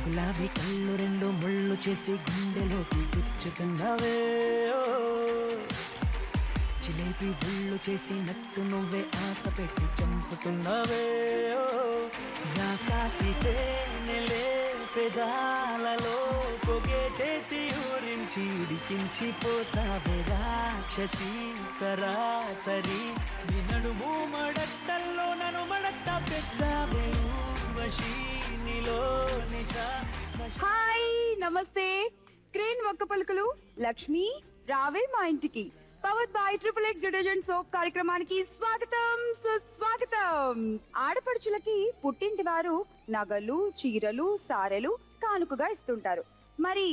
గులాబీ కళ్ళు రెండు ముళ్ళు చేసి గుండెలోకి గుచ్చుతున్నవే జిలేబీ ఉళ్ళు చేసి నట్టు నువ్వే ఆశ పెట్టి చంపుతున్నవే కాసి తేనెలే పెదాలలో పొగేటేసి ఊరించి ఉడికించి పోతావే రాక్షసి సరాసరి నడుము మడట్టల్లో నన్ను మడట్ట పెట్టావే హాయ్ నమస్తే క్రేన్ ఒక్క పలుకులు Lakshmi Raave Maa Intiki powered by XXX detergent soap కార్యక్రమానికి స్వాగతం సుస్వాగతం. ఆడపడుచులకి పుట్టింటి వారు నగలు చీరలు సారెలు కానుకగా ఇస్తుంటారు. మరి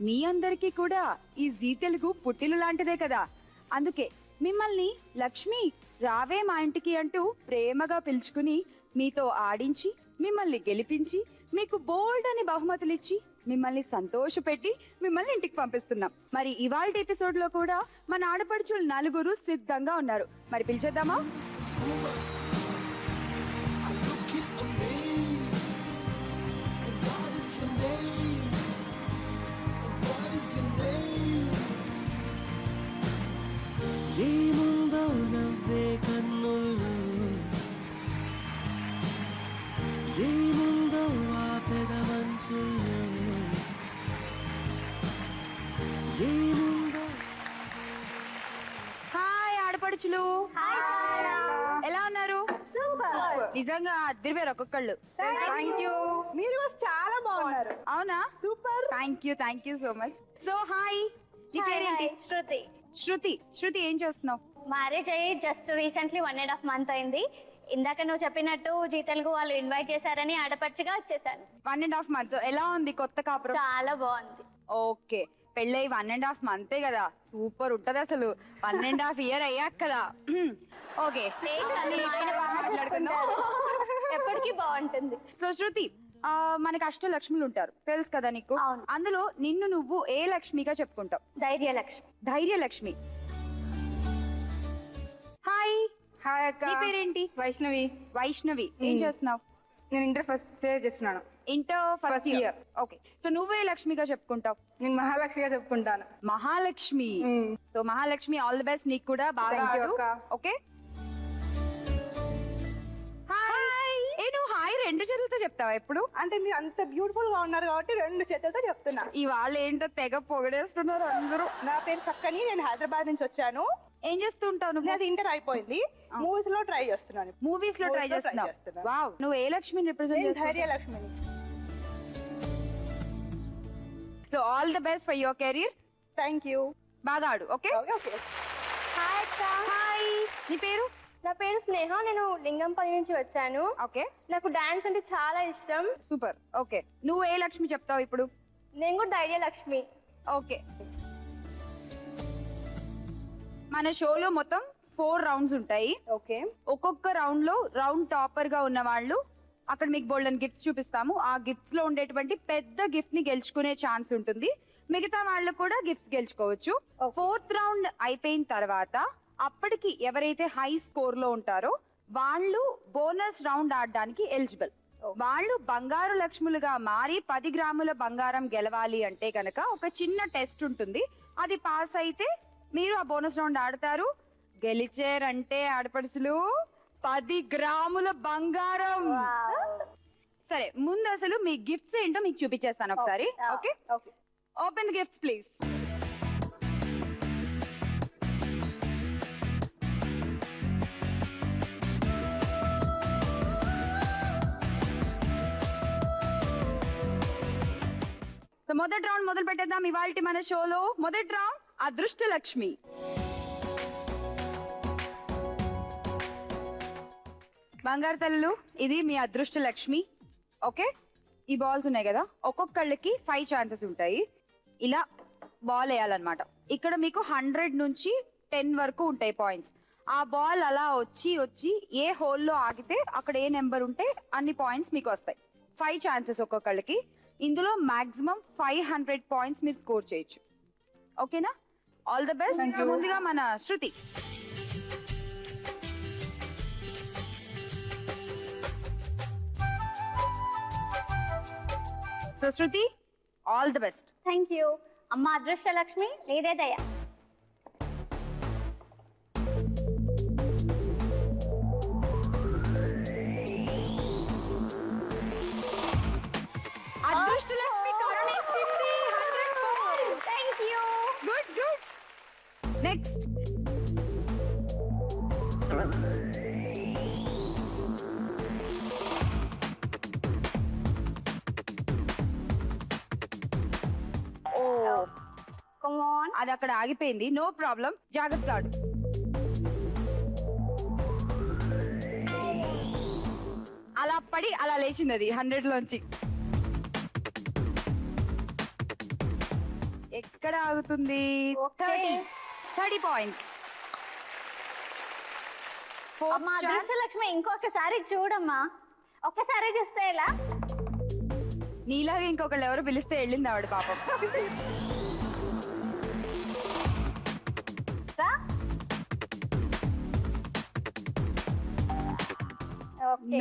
మీ అందరికీ కూడా ఈ జీ తెలుగు పుట్టిల్లు లాంటిదే కదా. అందుకే మిమ్మల్ని లక్ష్మి రావే మా ఇంటికి అంటూ ప్రేమగా పిలుచుకుని మీతో ఆడించి మిమ్మల్ని గెలిపించి మీకు బోల్డ్ అని బహుమతులిచ్చి మిమ్మల్ని సంతోషపెట్టి మిమ్మల్ని ఇంటికి పంపిస్తున్నాం. మరి ఇవాల్టి ఎపిసోడ్ లో కూడా మన ఆడపడుచులు నలుగురు సిద్ధంగా ఉన్నారు. మరి పిలిచేద్దామా? ఏముందో నవ్వే కన్నుల్లో ఏముందో ఆ పెద మంచుల్లో ఏముందో. హాయ్ ఆడపడుచులు, ఎలా ఉన్నారు? నిజంగా అద్దరిపోయారు ఒక్కొక్కళ్ళు. మీరు చాలా బాగున్నారు. అవునా? Super. Thank you so much. So hi, నీ పేరేంటి? శృతి. శృతి ఏం చేస్తున్నావు? మ్యారేజ్ అయ్యి జస్ట్ రీసెంట్లీ 1.5 months అయింది. ఇందాక నువ్వు చెప్పినట్టు జీ తెలుగు వాళ్ళు ఇన్వైట్ చేశారని ఆడపడుచుగా వచ్చేసాను. 1.5 months. ఎలా ఉంది కొత్త కాపురం? చాలా బాగుంది. ఓకే, పెళ్ళై 1.5 months కదా, సూపర్ ఉంటది అసలు. 1.5 years అయ్యాక కదా. ఓకే, ఎప్పటికీ బాగుంటుంది. సో శృతి, మనకి అష్టలక్ష్ములు ఉంటారు తెలుసు కదా నీకు. అవును. అందులో నిన్ను నువ్వు ఏ లక్ష్మిగా చెప్పుకుంటావు? ధైర్యలక్ష్మి. హాయ్. హాయ్ అక్క. నీ పేరేంటి? వైష్ణవి. ఏం చేస్తున్నావు? నేను ఇంటర్ ఫస్ట్ ఇయర్ చేస్తున్నాను. Inter first First year. year. Okay, so నువ్వే లక్ష్మిగా చెప్పుకుంటావు? నేను మహాలక్ష్మిగా చెప్పుకుంటాను. Mahalakshmi. So Mahalakshmi, all the best నీకు కూడా. బాగా Thank you, ఆడు. అక్క. ఓకే. హాయ్. ఏ నువ్వు హాయ్ 2 చేతులతో చెప్తావా ఎప్పుడు? అంటే మీరు అంత బ్యూటిఫుల్ గా ఉన్నారు కాబట్టి 2 చేతులతో చెప్తున్నా. ఇవాళ ఏంటో తెగ పొగడేస్తున్నారు అందరూ. నా పేరు చక్కని, నేను హైదరాబాద్ నుంచి వచ్చాను. ఏం చేస్తూ ఉంటావు నువ్వు? నాది ఇంటర్ అయిపోయింది. మూవీస్ లో ట్రై చేస్తున్నాను. మూవీస్ లో ట్రై చేస్తున్నావు. వావ్, నువ్వు ఏ లక్ష్మిని రిప్రజెంట్ నేను చేస్తావు? ధైర్యలక్ష్మిని. So all the best for your career. Thank you. బాగా ఆడు. ఓకే. ఓకే. హాయ్ అక్క. హాయ్, నీ పేరు? నా పేరు స్నేహ. నేను లింగంపల్లి నుంచి వచ్చాను. ఓకే, నాకు డాన్స్ అంటే చాలా ఇష్టం. సూపర్. ఓకే, నువ్వు ఏ లక్ష్మి చెప్తావు ఇప్పుడు? నేను కూడా ధైర్యలక్ష్మి. ఓకే, మన షోలో మొత్తం 4 rounds ఉంటాయి. ఓకే. ఒక్కొక్క రౌండ్ లో రౌండ్ టాపర్ గా ఉన్న వాళ్ళు అక్కడ మీకు బోల్డెన్ గిఫ్ట్స్ చూపిస్తాము. ఆ గిఫ్ట్స్ లో ఉండేటువంటి పెద్ద గిఫ్ట్ ని గెలుచుకునే ఛాన్స్ ఉంటుంది. మిగతా వాళ్ళు కూడా గిఫ్ట్స్ గెలుచుకోవచ్చు. 4th round అయిపోయిన తర్వాత అప్పటికి ఎవరైతే హై స్కోర్ లో ఉంటారో వాళ్ళు బోనస్ రౌండ్ ఆడడానికి ఎలిజిబుల్. వాళ్ళు బంగారు లక్ష్ములుగా మారి 10 గ్రాముల బంగారం గెలవాలి అంటే కనుక ఒక చిన్న టెస్ట్ ఉంటుంది. అది పాస్ అయితే మీరు ఆ బోనస్ రౌండ్ ఆడతారు. గెలిచారంటే ఆడపడుచులు 10 గ్రాముల బంగారం. సరే, ముందు అసలు మీ గిఫ్ట్స్ ఏంటో మీకు చూపించేస్తాను ఒకసారి. Okay, open the gifts please. So మొదటి రౌండ్ మొదలు పెట్టేద్దాం. ఇవాల్టి మన షోలో మొదటి రౌండ్ అదృష్ట లక్ష్మి. బంగారు తల్లులు, ఇది మీ అదృష్ట లక్ష్మి. ఓకే, ఈ బాల్స్ ఉన్నాయి కదా, ఒక్కొక్కళ్ళకి 5 chances ఉంటాయి. ఇలా బాల్ వేయాలన్నమాట. ఇక్కడ మీకు 100 నుంచి 10 వరకు ఉంటాయి పాయింట్స్. ఆ బాల్ అలా వచ్చి వచ్చి ఏ హోల్లో ఆగితే అక్కడ ఏ నెంబర్ ఉంటే అన్ని పాయింట్స్ మీకు వస్తాయి. 5 chances ఒక్కొక్కళ్ళకి. ఇందులో మాక్సిమం 500 పాయింట్స్ మీరు స్కోర్ చేయొచ్చు. ఓకేనా? All the best. ముందుగా మన Shruti. So Shruti, all the best. Thank you. అమ్మ అదృష్టలక్ష్మి, నీదే దయ. అదృష్టలక్ష్మి కరుణించింది. 100 points. Thank you. Good good. Next come on. అది అక్కడ ఆగిపోయింది. నో ప్రాబ్లం, జాగ్రత్త ఆడు. అలా పడి అలా లేచింది అది 100 లోంచి. ఎక్కడ ఆగుతుంది? Okay. 30 పాయింట్స్. అమ్మ అదృష్టలక్ష్మి, ఇంకొకసారి చూడమ్మా. ఒక్కసారి చూస్తే ఎలా? నీలాగా ఇంకొకళ్ళు ఎవరు పిలిస్తే వెళ్ళింది ఆవిడ పాపం. రా.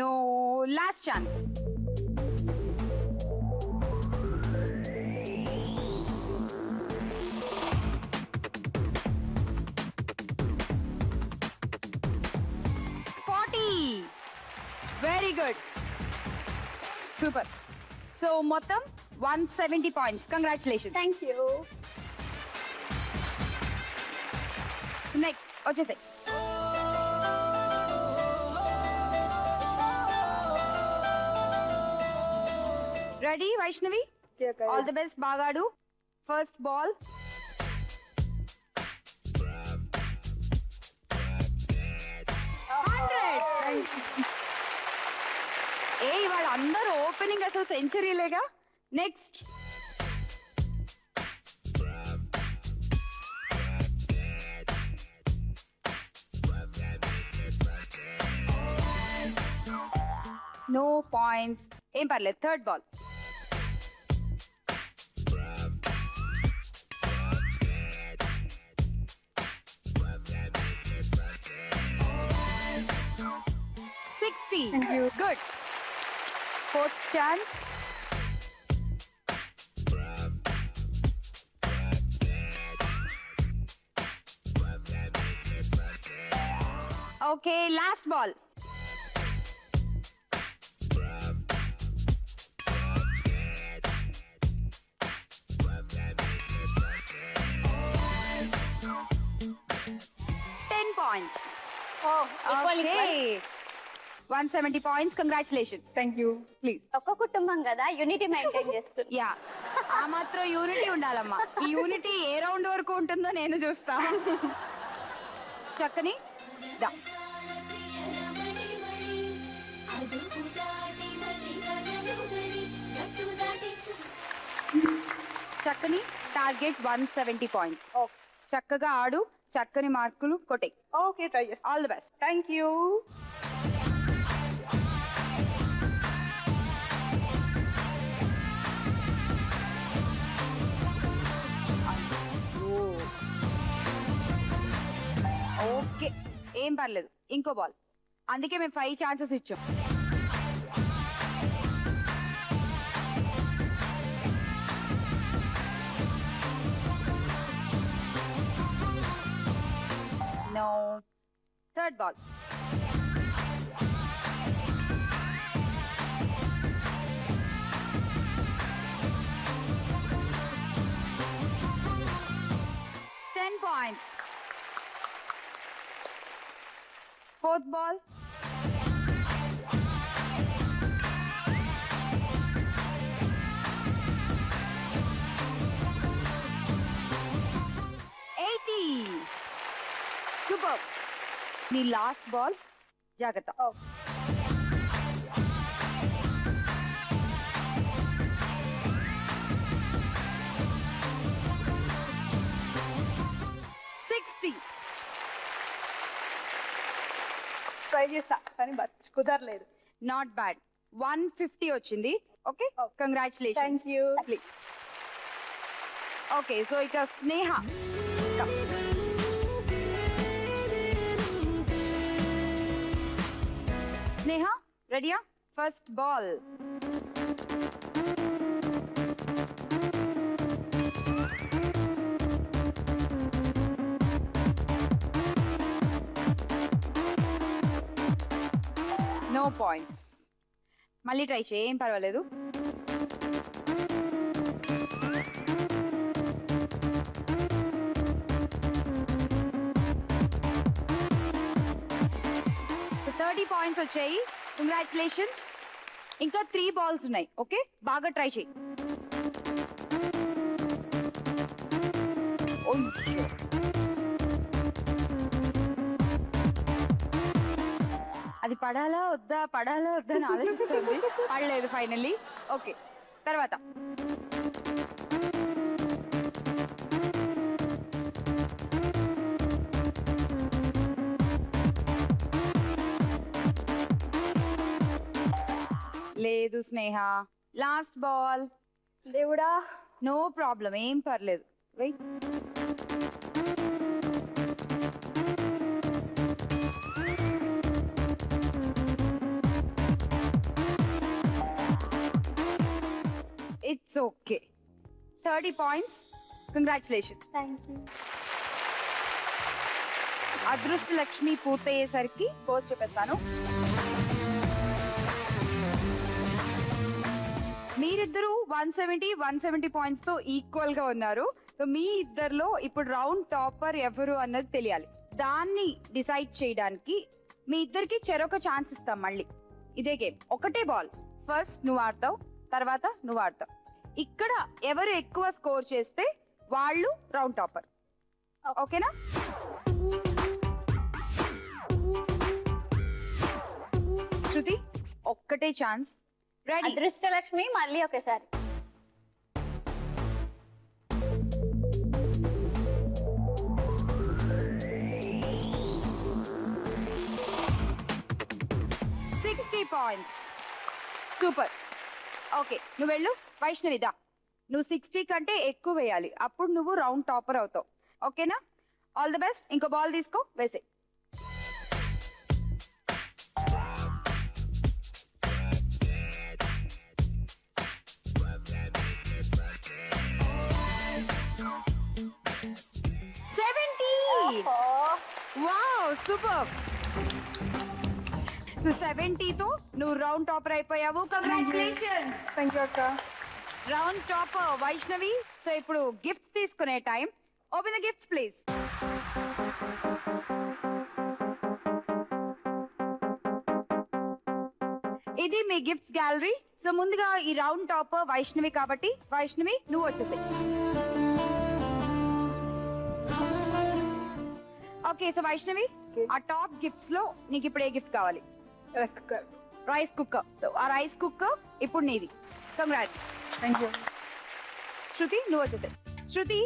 No, last chance. Very good, super. So మొత్తం 170 points. Congratulation. Thank you. Next వచ్చేసాయి. Ready Vaishnavi? All the best, బాగాడు. First ball. ఏ వాళ్ళందరూ ఓపెనింగ్ అసలు సెంచరీలేగా. నెక్స్ట్ నో పాయింట్స్, ఏం పర్లేదు. Third ball. Good. Fourth chance. Okay, last ball. points. Oh, equal, Okay. equal. 170 points. Congratulations. Thank you. Please. ఒక్క కుటుంబం కదా, యూనిటీ మెయింటైన్ చేస్తుంది. యా, ఆ మాత్రం యూనిటీ ఉండాలమ్మా. ఈ యూనిటీ ఏ రౌండ్ వరకు ఉంటుందో నేను చూస్తా. చక్కని దా. చక్కని టార్గెట్ 170 పాయింట్స్. చక్కగా ఆడు, చక్కని మార్కులు కొట్టే. ఓకే, ట్రై చేస్తా. All the best. Thank you. Okay, ఏం పర్లేదు. ఇంకో బాల్. అందుకే మేము 5 ఛాన్సెస్ ఇచ్చాం. No. Third ball. points. Fourth ball. Super. The last ball. Jagrata. Oh. Try చేసా కానీ కుదరలేదు. Not bad. 150 వచ్చింది. Okay. Congratulations. Thank you. Please. Okay, so it's Sneha. Come. Sneha, ready? First ball. No points. మళ్ళీ try చేయి, ఏం పర్వాలేదు. So 30 points వచ్చాయి. Congratulations. ఇంకా 3 బాల్స్ ఉన్నాయి. ఓకే, బాగా ట్రై చేయి. అది పడాలా వద్దా అని ఆలోచిస్తుంది. పడలేదు ఫైనల్లీ. ఓకే, తర్వాత లేదు స్నేహ. Last ball. దేవుడా. నో ప్రాబ్లం, ఏం పర్లేదు. Wait. It's okay. 30 points. Congratulations. Thank you. Adrishta Lakshmi పూర్తయ్యేసరికి coach చూపిస్తాను. మీరిద్దరు 170 పాయింట్స్ తో ఈక్వల్ గా ఉన్నారు. సో మీ ఇద్దరిలో ఇప్పుడు రౌండ్ టాపర్ ఎవరు అన్నది తెలియాలి. దాన్ని డిసైడ్ చేయడానికి మీ ఇద్దరికి చెరొక ఛాన్స్ ఇస్తాం. మళ్ళీ ఇదే గేమ్, ఒకటే బాల్. ఫస్ట్ నువ్వు ఆడతావు, తర్వాత నువ్వు ఆడతావు. ఇక్కడ ఎవరు ఎక్కువ స్కోర్ చేస్తే వాళ్ళు రౌండ్ టాపర్. ఓకేనా? శృతి, ఒక్కటే ఛాన్స్. రెడీ? అదృష్టలక్ష్మి మళ్ళీ ఒకేసారి. పాయింట్స్. సూపర్. ఓకే, నువ్వు వెళ్ళు. వైష్ణవిదా, నువ్వు 60 కంటే ఎక్కువ వేయాలి, అప్పుడు నువ్వు రౌండ్ టాపర్ అవుతావు. ఓకేనా? All the best. ఇంకో బాల్ తీసుకో, వేసే. Wow, super. 70 తో నువ్వు రౌండ్ టాపర్ అయిపోయావు. కంగ్రాచులేషన్స్. థ్యాంక్ యూ అక్క. Round topper Vaishnavi. సో ఇప్పుడు గిఫ్ట్స్ తీసుకునే time. Open the gifts please. ఇది మీ గిఫ్ట్స్ గ్యాలరీ. సో ముందుగా ఈ రౌండ్ టాపర్ వైష్ణవి కాబట్టి వైష్ణవి నువ్వు వచ్చేసి. ఓకే, సో వైష్ణవి, ఆ టాప్ గిఫ్ట్స్ లో నీకు ఇప్పుడు ఏ గిఫ్ట్ కావాలి? Rice cooker. Rice cooker. So ఆ రైస్ కుక్కర్ ఇప్పుడు నీది. కంగ్రాట్స్. Thank you. శృతి, నువ్వు వచ్చేసి. శృతి,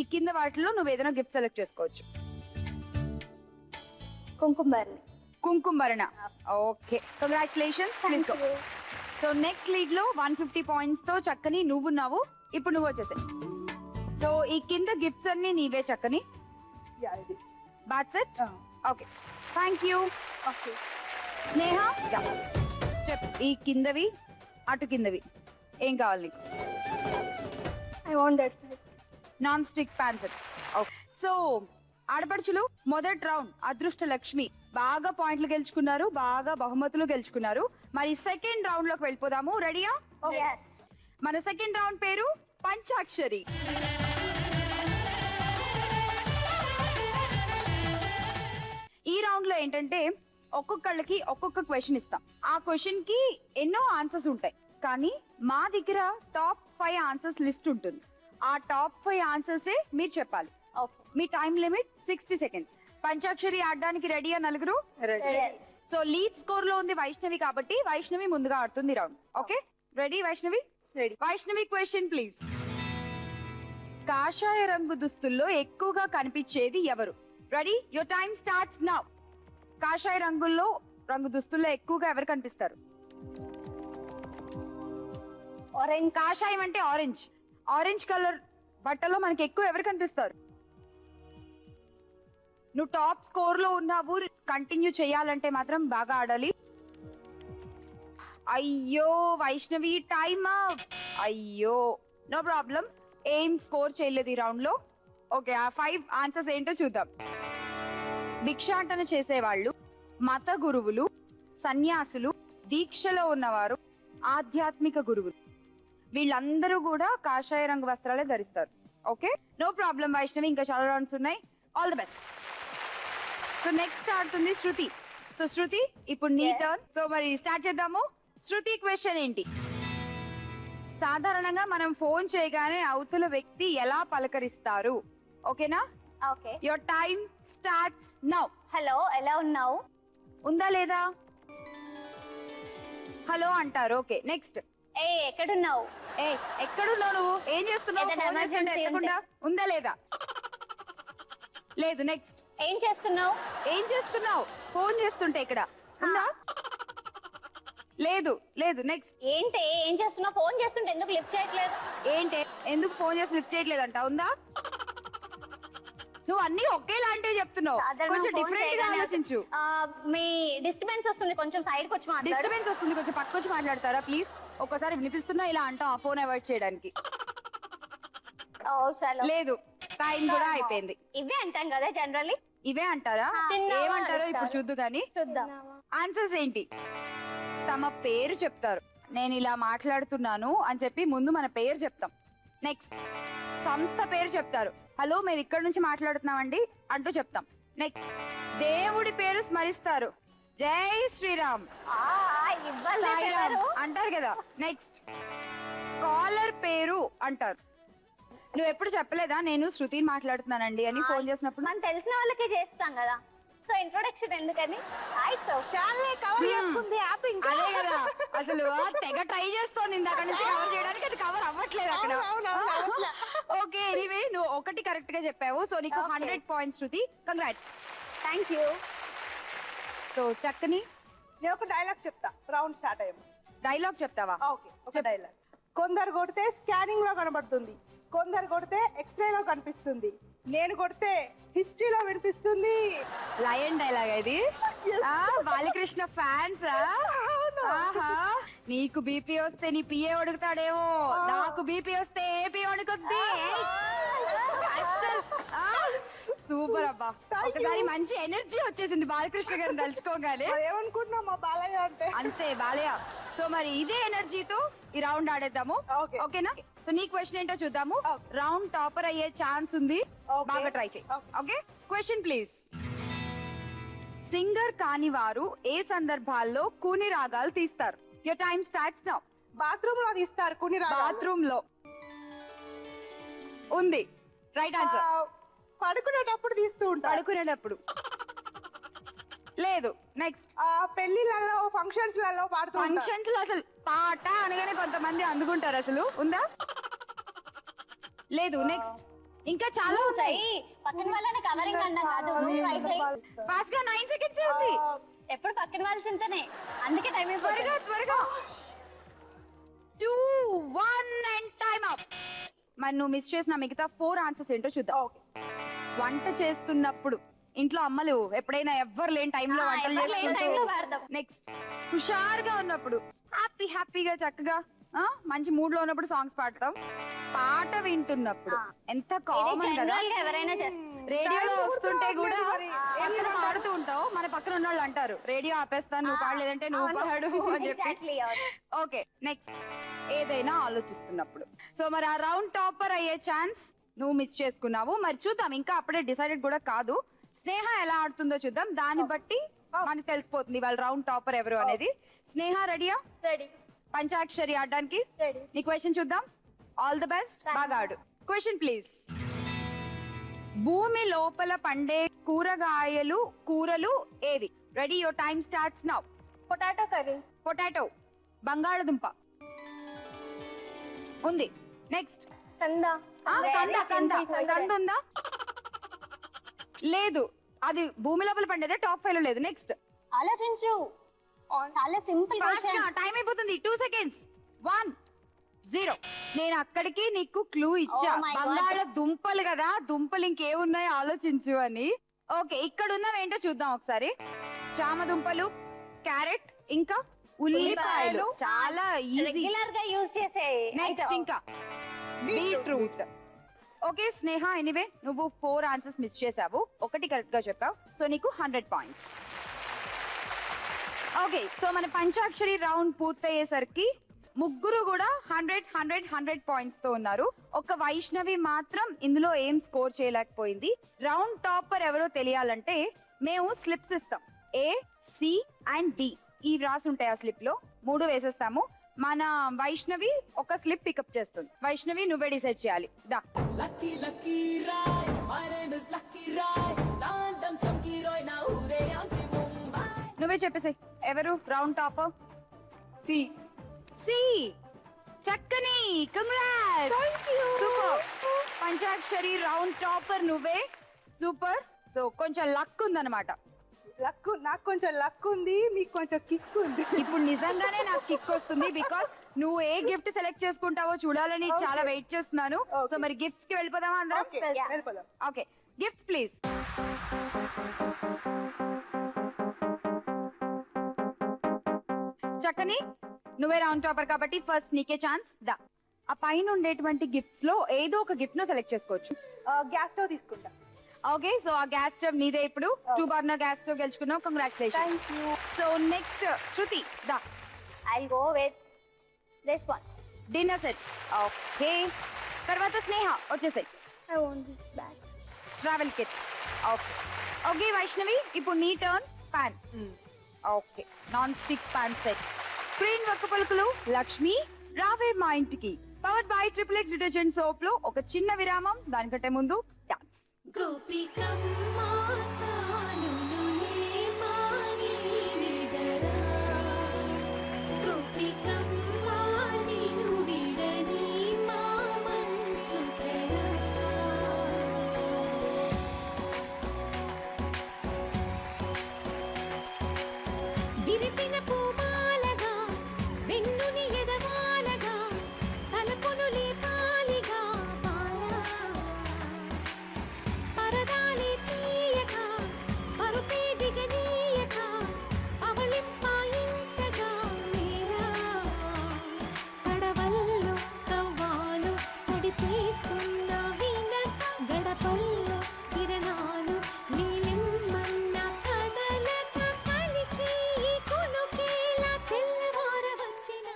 ఈ కింద వాటిలో నువ్వు ఏదైనా గిఫ్ట్ సెలెక్ట్ చేసుకోవచ్చు. కుంకుమర్ని. కుంకుమరణ. Okay, congratulations. Please go. So next lead లో 150 పాయింట్స్ తో చక్కని నువ్వున్నావు. ఇప్పుడు నువ్వు వచ్చేసి. సో ఈ కింద గిఫ్ట్స్ అన్ని నీవే చక్కని. యా, ఇది. That's it? Okay, thank you. Okay. Sneha, చెప్పు. ఈ కిందవి అటు కిందవి ఏం కావాలి నీకు? I want that side. Non stick pan set. Okay. So ఆడపడుచులు, మొదటి రౌండ్ అదృష్ట లక్ష్మి బాగా పాయింట్లు గెలుచుకున్నారు, బాగా బహుమతులు గెలుచుకున్నారు. మరి సెకండ్ రౌండ్ లోకి వెళ్ళిపోదాము. రెడీయా? Yes. మన సెకండ్ రౌండ్ పేరు పంచాక్షరి. ఈ రౌండ్ లో ఏంటంటే ఒక్కొక్కళ్ళకి ఒక్కొక్క క్వశ్చన్ ఇస్తాం. ఆ క్వశ్చన్ కి ఎన్నో ఆన్సర్స్ ఉంటాయి, కానీ మా దగ్గర టాప్ 5 ఆన్సర్స్ లిస్ట్ ఉంటుంది. ఆ టాప్ 5 ఆన్సర్సే మీరు చెప్పాలి. మీ టైం లిమిట్ 60 సెకండ్స్. పంచాక్షరి ఆడడానికి రెడీయా నలుగురు? సో లీడ్ స్కోర్ లో ఉంది వైష్ణవి కాబట్టి వైష్ణవి ముందుగా ఆడుతుంది round. Okay, ready Vaishnavi? Ready. Vaishnavi, question please. కాషాయ రంగు దుస్తుల్లో ఎక్కువగా కనిపించేది ఎవరు? Ready, your time starts now. కాషాయ రంగు దుస్తుల్లో ఎక్కువగా ఎవరు కనిపిస్తారు? ఆరెంజ్. కాషాయం అంటే ఆరెంజ్. ఆరెంజ్ కలర్ బట్టలో మనకి ఎక్కువ ఎవరు కనిపిస్తారు? నువ్వు టాప్ స్కోర్ లో ఉన్నావు, కంటిన్యూ చేయాలంటే మాత్రం బాగా ఆడాలి. అయ్యో వైష్ణవి, టైమ్ అప్. అయ్యో, నో ప్రాబ్లం. ఏం స్కోర్ చేయలేదు ఈ రౌండ్ లో. ఓకే, ఆ 5 ఆన్సర్స్ ఏంటో చూద్దాం. భిక్షాటన చేసేవాళ్ళు, మత గురువులు, సన్యాసులు, దీక్షలో ఉన్నవారు, ఆధ్యాత్మిక గురువులు, వీళ్ళందరూ కూడా కాషాయ రంగు వస్త్రాలే ధరిస్తారు. ఓకే, నో ప్రాబ్లం వైష్ణవి, ఇంకా చాలా రౌండ్స్ ఉన్నాయి. All the best. So next ఆడుతుంది శృతి. సో శృతి, ఇప్పుడు నీ టర్న్. సో మరి స్టార్ట్ చేద్దాము. శృతి, క్వశ్చన్ ఏంటి? సాధారణంగా మనం ఫోన్ చేయగానే అవతల వ్యక్తి ఎలా పలకరిస్తారు? ఓకేనా? Okay. Your time starts now. Hello, ఎలా ఉన్నావు? ఉందా లేదా? హలో అంటారు. Okay, next. ఏ ఎక్కడున్నావు? ఏ ఎక్కడున్నావు నువ్వు? ఏం చేస్తున్నావు? ఏదైనా ఫోన్ చేస్తుంటే emergency ఎత్తకుండా ఉందా లేదా? లేదు. నెక్స్ట్. ఏం చేస్తున్నావు? ఏం చేస్తున్నావు? ఫోన్ చేస్తుంటే ఇక్కడ ఉందా? లేదు. లేదు. నెక్స్ట్. ఏంటి ఏం చేస్తున్నావు? ఫోన్ చేస్తుంటే ఎందుకు లిఫ్ట్ చేయట్లేదు? ఏంటి ఎందుకు ఫోన్ చేసి లిఫ్ట్ చేయట్లేదంట? ఉందా? నువ్వు అన్ని ఒకేలాంటివి చెప్తున్నావు, సాధారణంగా కొంచెం phone డిఫరెంట్ గా చేయగానే ఆలోచించు. మీ డిస్టర్బెన్స్ వస్తుంది, కొంచెం సైడ్ కి వచ్చి మాట్లాడు. డిస్టర్బెన్స్ వస్తుంది, కొంచెం పక్కకొచ్చి మాట్లాడతారా ప్లీజ్? ఒక్కసారి వినిపిస్తున్నా ఇలా అంటాం ఆ ఫోన్ అవాయిడ్ చేయడానికి. ఓ, చలో. లేదు, టైం కూడా అయిపోయింది. ఇవే అంటాం కదా జనరల్లీ. ఇవే అంటారా? తిన్నావా ఏమంటారో ఇప్పుడు అడుగుతారు. చూద్దు కానీ. చూద్దాం. ఆన్సర్స్ ఏంటి? తమ పేరు చెప్తారు. నేను ఇలా మాట్లాడుతున్నాను అని చెప్పి ముందు మన పేరు చెప్తాం. నెక్స్ట్, సంస్థ పేరు చెప్తారు. హలో, మేము ఇక్కడ నుంచి మాట్లాడుతున్నామండి అంటూ చెప్తాం. నెక్స్ట్, దేవుడి పేరు స్మరిస్తారు. జై శ్రీరామ్, ఇవ్వాలి సాయిరామ్ అంటారు కదా. నెక్స్ట్, కాలర్ పేరు అంటారు. నువ్వు ఎప్పుడు చెప్పలేదా నేను శృతిని మాట్లాడుతున్నానండి అని ఫోన్ చేసినప్పుడు? మనం తెలిసిన వాళ్ళకి చేస్తాం కదా, సో ఇంట్రొడక్షన్ ఎందుకని? కవర్ చేసుకుంది యాప్ ఇంకా. అదే కదా, అసలు తెగ ట్రై చేస్తోంది ఇందాక నుంచి కవర్ చేయడానికి, అది కవర్ అవ్వట్లేదు అక్కడ. ఓకే, ఎనీవే నువ్వు ఒకటి కరెక్ట్ గా చెప్పావు. సో నీకు 100 points Shruti, congrats. Thank you. So చక్కని నేను ఒక డైలాగ్ చెప్తా, రౌండ్ స్టార్ట్ అయ్యాము. డైలాగ్ చెప్తావా? ఓకే, ఒక డైలాగ్. కొందరు కొడితే స్కానింగ్ లో కనబడుతుంది, కొందరు కొడితే ఎక్స్రే లో కనిపిస్తుంది, నేను కొడితే హిస్టరీలో వినిపిస్తుంది. లయన్ డైలాగ్ ఇది. బాలకృష్ణ ఫ్యాన్స్. నీకు బీపీ వస్తే నీ పిఏ అడుగుతాడేమో, నాకు బీపీ వస్తే ఏపీ అడుగుద్ది. సూపర్ అబ్బా, ఒకసారి మంచి ఎనర్జీ వచ్చేసింది బాలకృష్ణ గారిని తలుచుకోగానే. ఏమనుకుంటున్నాం మా బాలయ్య అంటే? అంతే బాలయ్య. సో మరి ఇదే ఎనర్జీతో ఈ రౌండ్ ఆడేద్దాము. Okay. ఓకేనా? సో నీ క్వశ్చన్ ఏంటో చూద్దాము. Okay. రౌండ్ టాపర్ అయ్యే ఛాన్స్ ఉంది, Okay. బాగా ట్రై చేయి. Okay. Okay, question please. Singer కాని వారు ఏ సందర్భాల్లో కూని రాగాలు తీస్తారు? Your time starts now. Bathroom లో తీస్తారు కొన్ని రాగాలు. బాత్రూమ్ లో ఉంది. Right answer. పడుకునేటప్పుడు తీస్తూ ఉంటారు. పడుకునేటప్పుడు లేదు. నెక్స్ట్, పెళ్లిళ్ళలో ఫంక్షన్స్ లలో పాడుతూ ఉంటారు. ఫంక్షన్స్ లో అసలు పాట అనగానే కొంతమంది అందుకుంటారు. అసలు ఉందా? లేదు. నెక్స్ట్, ఇంకా చాలా ఉంటాయి. పక్కన వాళ్ళని కవరింగ్ అన్నా కాదు, ఫాస్ట్ గా 9 సెకండ్స్ ఉంది. ఎప్పుడు పక్కన వాళ్ళ చింతనే, అందుకే టైం త్వరగా త్వరగా. 2, 1 అండ్ టైమ్ అప్. మరి నువ్వు మిస్ చేసిన మిగతా 4 ఆన్సర్స్ ఏంటో చూద్దాం. ఓకే. వంట చేస్తున్నప్పుడు, ఇంట్లో అమ్మలు ఎప్పుడైనా ఎవ్వరు లేని టైంలో వంటలు చేసుకుంటూ. నెక్స్ట్, హుషారుగా ఉన్నప్పుడు, హ్యాపీగా చక్కగా మంచి మూడ్ లో ఉన్నప్పుడు సాంగ్స్ పాడతాం. పాట వింటున్నప్పుడు, ఎంత కామన్ కదా. ఎవరైనా చేస్తారు. రేడియోలో వస్తుంటే కూడా పక్కన పాడుతూ ఉంటావు, మన పక్కన ఉన్న వాళ్ళు అంటారు రేడియో ఆపేస్తాను నువ్వు పాడలేదంటే నువ్వు పాడు అని చెప్పి. ఓకే, నెక్స్ట్, ఏదైనా ఆలోచిస్తున్నప్పుడు. సో మరి ఆ రౌండ్ టాపర్ అయ్యే ఛాన్స్ నువ్వు మిస్ చేసుకున్నావు. మరి చూద్దాం, ఇంకా అప్పుడే డిసైడెడ్ కూడా కాదు. స్నేహ ఎలా ఆడుతుందో చూద్దాం, దాన్ని బట్టి మనకి తెలిసిపోతుంది వాళ్ళ రౌండ్ టాపర్ ఎవరు అనేది. స్నేహ రెడీయా? రెడీ. పంచాక్షరి ఆడడానికి రెడీ. నీ క్వశ్చన్ చూద్దాం. ఆల్ ది బెస్ట్, బాగా ఆడు. Question please. భూమి లోపల పండే కూరలు ఏవి? Ready, your time starts now. Potato curry. Potato, బంగాళదుంప ఉంది. నెక్స్ట్, కంద. కంద ఉందా? లేదు, అది భూమి లోపల పండేదే, టాప్ 5 లో లేదు. నెక్స్ట్, ఆలోచించు, చాలా సింపుల్. టైం అయిపోతుంది. 2 సెకండ్స్. 1, 0. నేను అక్కడికి నీకు క్లూ ఇచ్చా. Oh my God. బంగాళదుంపలు కదా, దుంపలు ఇంకేమున్నాయో ఆలోచించు అని. ఓకే, ఇక్కడ ఉన్నవేంటో చూద్దాం ఒకసారి. చామదుంపలు, క్యారెట్, ఇంకా ఉల్లిపాయలు. చాలా ఈజీ. రెగ్యులర్ గా యూజ్ చేసే. నెక్స్ట్, ఇంకా బీట్రూట్. ఓకే స్నేహ, ఎనీవే నువ్వు 4 ఆన్సర్స్ మిస్ చేసావు, ఒకటి కరెక్ట్ గా చెప్పావు. సో నీకు 100 పాయింట్స్. ఓకే సో మన పంచాక్షరి రౌండ్ పూర్తయ్యేసరికి ముగ్గురు కూడా 100 పాయింట్స్ తో ఉన్నారు. ఒక వైష్ణవి మాత్రం ఇందులో ఏం స్కోర్ చేయలేకపోయింది. రౌండ్ టాపర్ ఎవరో తెలియాలంటే మేము స్లిప్స్ ఇస్తాం. A, C అండ్ D ఈ రాసి ఉంటాయి. ఆ స్లిప్ లో 3 వేసేస్తాము. మన వైష్ణవి ఒక స్లిప్ పికప్ చేస్తుంది. వైష్ణవి నువ్వే డిసైడ్ చేయాలి. దా నువ్వే చెప్పేసి ఎవరు రౌండ్ టాపర్? సి చక్కని కంగ్రాట్స్ సూపర్. పంచాక్షరి రౌండ్ టాపర్ నువ్వే. సూపర్. సో కొంచెం లక్ ఉందన్నమాట. నాకు కొంచెం లక్ ఉంది, మీకు కొంచెం కిక్ ఉంది. ఇప్పుడు నిజంగానే నాకు కిక్ వస్తుంది బికాస్ నువ్వు ఏ గిఫ్ట్ సెలెక్ట్ చేసుకుంటావో చూడాలని చాలా వెయిట్ చేస్తున్నాను. సో మరి గిఫ్ట్స్ కి వెళ్ళిపోదామా అందరం? Okay gifts please. చక్కని నువ్వే రౌండ్ టాపర్ కాబట్టి ఫస్ట్ నీకే ఛాన్స్. దా ఆ పైన ఉండేటువంటి గిఫ్ట్స్ లో ఏదో ఒక గిఫ్ట్ ను సెలెక్ట్ చేసుకోవచ్చు. గ్యాస్ స్టవ్ తీసుకుంటా. ఓకే సో ఆ గ్యాస్ స్టవ్ నీదే. ఇప్పుడు 2 బర్నర్ గ్యాస్ స్టవ్ గెలుచుకున్నావు. కంగ్రాచులేషన్స్. సో నెక్స్ట్ శృతి దా. I'll go with this one. Dinner set. Okay తర్వాత స్నేహ వచ్చేసాయి. I want this bag. Travel kit. Okay okay Vaishnavi ఇప్పుడు నీ turn. Pan. Okay non stick pan set. Screen work పలుకులు Lakshmi Raave Maa Intiki powered by XXX detergent soap లో ఒక చిన్న విరామం. దానికంటే ముందు డాన్స్. గోపికమ్మా చాలునులే మాని విడరా గోపికమ్మా నిను విడని మా మంచుతరా విరిసిన పూమాలగా వెన్నుని ఎదవాలగా తలపును లేపాలిగా మాలా పరదాలి తీయక పరుపే దిగనీయక పవళింపాయింతగా మేరా కడవల్లో కవ్వాలు సడిచేస్తున్న వినక గడపల్లో కిరణాలు నీలిమ్మన్న కదలక కలికి కొనుకేలా తెల్లవార వచ్చిన.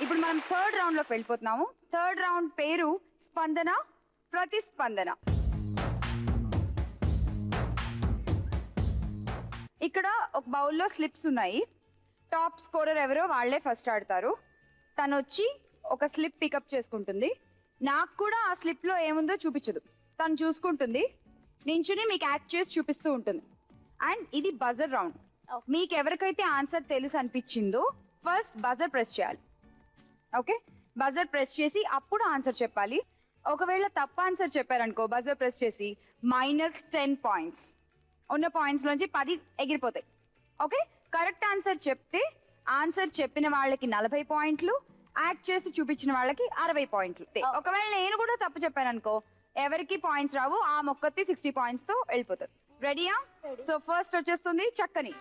ఇప్పుడు మనం థర్డ్ రౌండ్ లోకి వెళ్ళిపోతున్నాము. థర్డ్ రౌండ్ పేరు స్పందన ప్రతిస్పందన. ఇక్కడ ఒక బౌల్లో స్లిప్స్ ఉన్నాయి. టాప్ స్కోరర్ ఎవరో వాళ్ళే ఫస్ట్ ఆడతారు. తను వచ్చి ఒక స్లిప్ పికప్ చేసుకుంటుంది. నాకు కూడా ఆ స్లిప్ లో ఏముందో చూపించదు. తను చూసుకుంటుంది, నించుని మీకు యాక్ట్ చేసి చూపిస్తూ ఉంటుంది. అండ్ ఇది బజర్ రౌండ్. మీకు ఎవరికైతే ఆన్సర్ తెలుసు అనిపించిందో ఫస్ట్ బజర్ ప్రెస్ చేయాలి. ఓకే బజర్ ప్రెస్ చేసి అప్పుడు ఆన్సర్ చెప్పాలి. ఒకవేళ తప్ప ఆన్సర్ చెప్పారనుకో బజర్ ప్రెస్ చేసి -10 పాయింట్స్. ఉన్న పాయింట్స్ లోంచి 10 ఎగిరిపోతాయి. ఓకే కరెక్ట్ ఆన్సర్ చెప్తే ఆన్సర్ చెప్పిన వాళ్ళకి 40 పాయింట్లు, యాక్ట్ చేసి చూపించిన వాళ్ళకి 60 పాయింట్లు. ఒకవేళ నేను కూడా తప్పు చెప్పాను అనుకో ఎవరికి పాయింట్స్ రావు. ఆ మొక్కతి 60 పాయింట్స్ తో వెళ్ళిపోతుంది. రెడీయా? సో ఫస్ట్ వచ్చేస్తుంది చక్కని.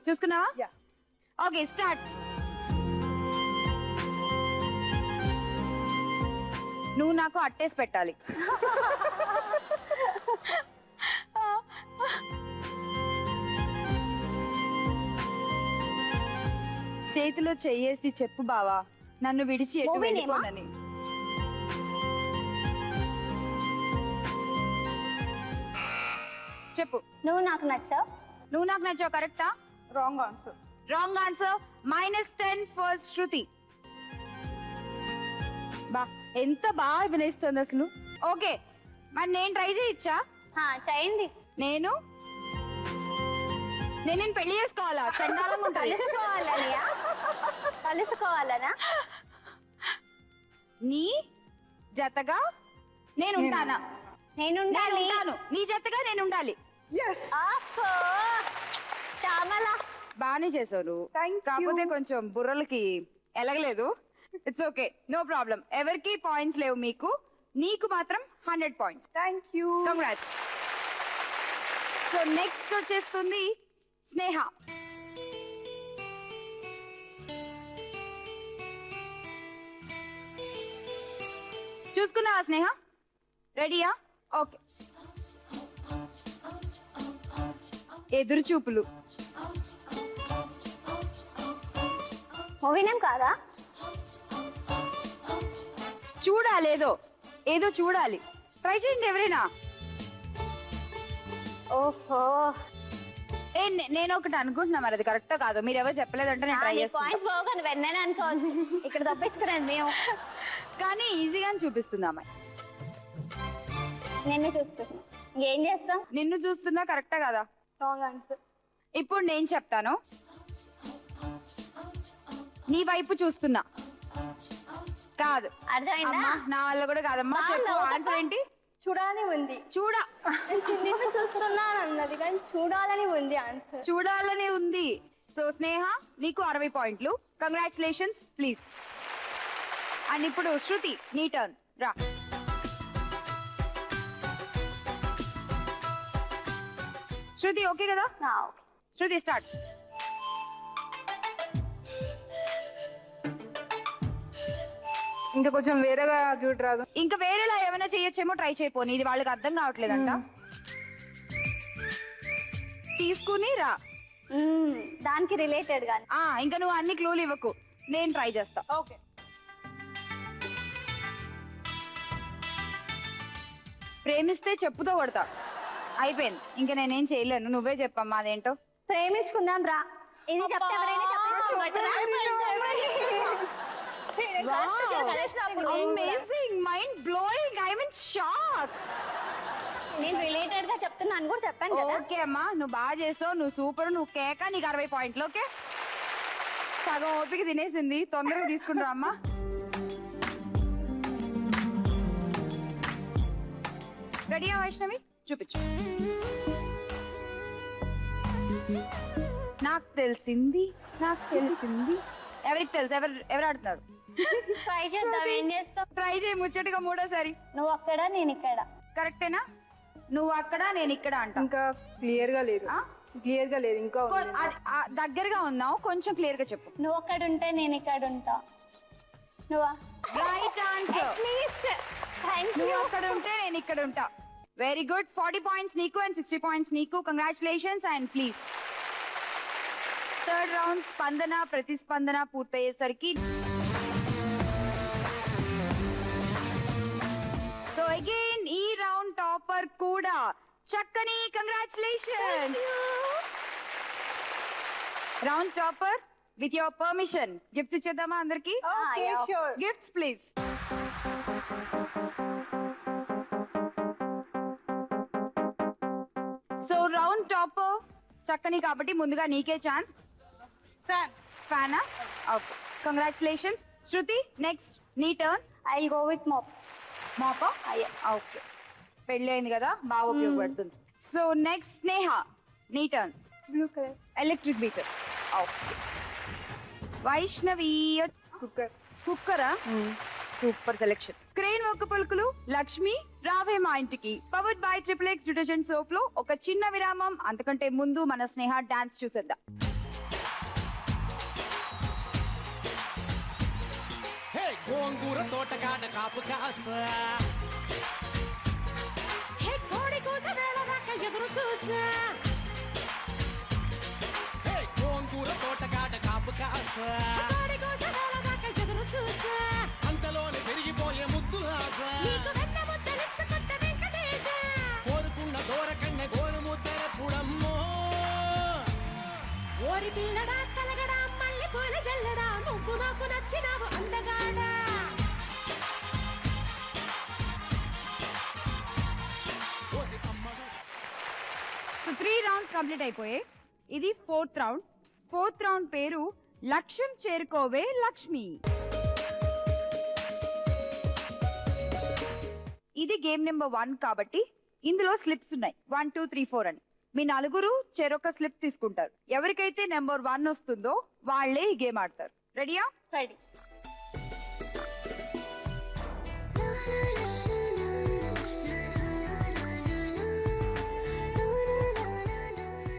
చూసుకున్నావా? Okay start. నువ్వు నాకు అట్టేసి పెట్టాలి. చేతిలో చెయ్యేసి చెప్పు బావా నన్ను విడిచి ఎటు వెళ్ళిపోనని. చెప్పు. నువ్వు నాకు నచ్చావు. నువ్వు నాకు నచ్చావు కరెక్టా? Wrong answer. Wrong answer. -10 for Shruti. బా ఎంత బాగా వినేస్తుంది అసలు. ఓకే మరి నేను ట్రై చేయొచ్చా? చేయండి. నేను పెళ్లి చేసుకోవాలా? చండాలంగా ఉంటుంది. కలుసుకోవాలనా? నీ జతగా నేను ఉంటానా? నేను ఉంటాను. నీ జతగా నేను ఉండాలి. బాగానే చేశారు. కాకపోతే కొంచెం బుర్రలకి ఎలగలేదు. It's okay no problem. ఎవరికి పాయింట్స్ లేవు మీకు. నీకు మాత్రం 100 points. Thank you. Congrats. So next వచ్చేస్తుంది స్నేహ. చూసుకున్నావా స్నేహ? రెడీయా? ఓకే. ఎదురు చూపులు. మూవీ నేమ్ కాదా? చూడాలి, ఏదో చూడాలి. ట్రై చేయండి ఎవరైనా. ఓహో, నేను ఒకటి అనుకుంటున్నా, మరి అది కరెక్టో కాదు. మీరు ఎవరు చెప్పలేదంటే నేను ట్రై చేస్తాను. పాయింట్స్ పోగానే వెన్ననే అనుకోవచ్చు. ఇక్కడ తప్పించుకురండి మేము. కానీ ఈజీగానే చూపిస్తుంది అమ్మాయి. నిన్ను చూస్తున్నా, ఇంకేం చేస్తాం? నిన్ను చూస్తున్నా కరెక్టా కదా? Wrong answer. ఇప్పుడు నేను చెప్తాను. నీ వైపు చూస్తున్నా. కాదు. అర్థమైందా? అమ్మా, నా వల్ల కూడా కాదమ్మా. చెప్పు ఆన్సర్ ఏంటి? చూడాలని ఉంది. నిన్ను చూస్తున్నాను అన్నది కానీ చూడాలని ఉంది ఆన్సర్. చూడాలనే ఉంది. సో స్నేహ, నీకు 60 పాయింట్లు. Congratulations, please. అండ్ ఇప్పుడు శృతి, నీ టర్న్. రా. శృతి ఓకే కదా? ఓకే. శృతి స్టార్ట్. ఇంకా కొంచెం వేరేగా చూడరాదు. ఇంకా వేరేలా ఏమైనా చేయొచ్చేమో, ట్రై చేయపోని. ఇది వాళ్ళకి అర్థం కావట్లేదంట. తీసుకుని రా. దానికి రిలేటెడ్ గాని. ఇంకా నువ్వు అన్ని క్లూలు ఇవ్వకు, నేను ట్రై చేస్తా. ఓకే. ప్రేమిస్తే చెప్పుతో కొడతా. అయిపోయింది, ఇంకా నేనేం చేయలేను. నువ్వే చెప్పమ్మా అదేంటో. ప్రేమించుకుందాం రా. ఇది చెప్తే ఎవరైనా amazing, mind blowing, I mean shock. నేను రిలేటెడ్ గా చెప్తున్నాను కూడా చెప్పాను కదా. ఓకే అమ్మా, నువ్వు బాగా చేసావు, నువ్వు సూపర్, నువ్వు కేక. నీకు 60 పాయింట్లు. ఓకే, సగం ఓపిక తినేసింది. తొందరగా తీసుకుంటా అమ్మా. రెడీయా వైష్ణవి? చూపించు. నాకు తెలిసింది. ఎవరికి తెలుసు? ఎవరు ఆడుతున్నారు? ట్రై చేద్దాం. ఏం చేస్తాం? ట్రై చేయి ముచ్చటగా మూడోసారి. నువ్వు అక్కడ, నేను ఇక్కడ. కరెక్టేనా? నువ్వు అక్కడ, నేను ఇక్కడ అంట. ఇంకా క్లియర్ గా లేదు. ఇంకా దగ్గరగా ఉన్నావు, కొంచెం క్లియర్ గా చెప్పు. నువ్వు అక్కడ ఉంటే నేను ఇక్కడ ఉంటా. నువ్వా? Right answer. నువ్వు అక్కడ ఉంటే నేను ఇక్కడ ఉంటా. Very good. 40 పాయింట్స్ నీకు అండ్ 60 పాయింట్స్ నీకు. Congratulations. And please, third round స్పందన ప్రతిస్పందన పూర్తయ్యేసరికి సో అగైన్ ఈ రౌండ్ టాపర్ కూడా Chakkani. Congratulations. Round topper, with your permission gifts ఇచ్చేద్దామా అందరికి? Gifts please. So round topper Chakkani కాబట్టి ముందుగా నీకే ఛాన్స్. ఫ్యానా? Okay, congratulations. శృతి, నెక్స్ట్ నీ turn. I go with mop. మాపా? ఓకే, పెళ్ళి అయింది కదా, బాగా ఉపయోగపడుతుంది. సో నెక్స్ట్ స్నేహ, నీ turn. Blue colour. Electric beater. Okay. Vaishnavi, కుక్కరా? Super selection. క్రేన్ ఒక్క పలుకులు, Lakshmi Raave Maa Intiki powered by XXX detergent soap లో ఒక చిన్న విరామం. అంతకంటే ముందు మన స్నేహ డాన్స్ చూసేద్దాం. గోంగూర తోటకాడ కాపు కాస, కోడి కూస వేళ దాకా ఎదురు చూసా. గోంగూర తోటకాడ కాపు కాస, కోడి కూస వేళ దాకా ఎదురు చూసా. అంతలోనే పెరిగిపోయే ముద్దు ఆశ, కోరుకున్న దూరకన్నె గోరు ముద్దర పుడమ్మో. ఓరి పిల్లడా తలగడా మళ్ళీ పూల జల్లడా, నువ్వు నాకు నచ్చినావు అందగాడా. సో 3 రౌండ్స్ కంప్లీట్ అయిపోయాయి. ఇది 4th రౌండ్. 4th రౌండ్ పేరు లక్ష్యం చేరుకోవే లక్ష్మి. ఇది గేమ్ నెంబర్ 1 కాబట్టి ఇందులో స్లిప్స్ ఉన్నాయి 1, 2, 3, 4 అని. మీ నలుగురు చెరొక స్లిప్ తీసుకుంటారు. ఎవరికైతే నెంబర్ 1 వస్తుందో వాళ్ళే ఈ గేమ్ ఆడతారు. రెడీయా? రెడీ.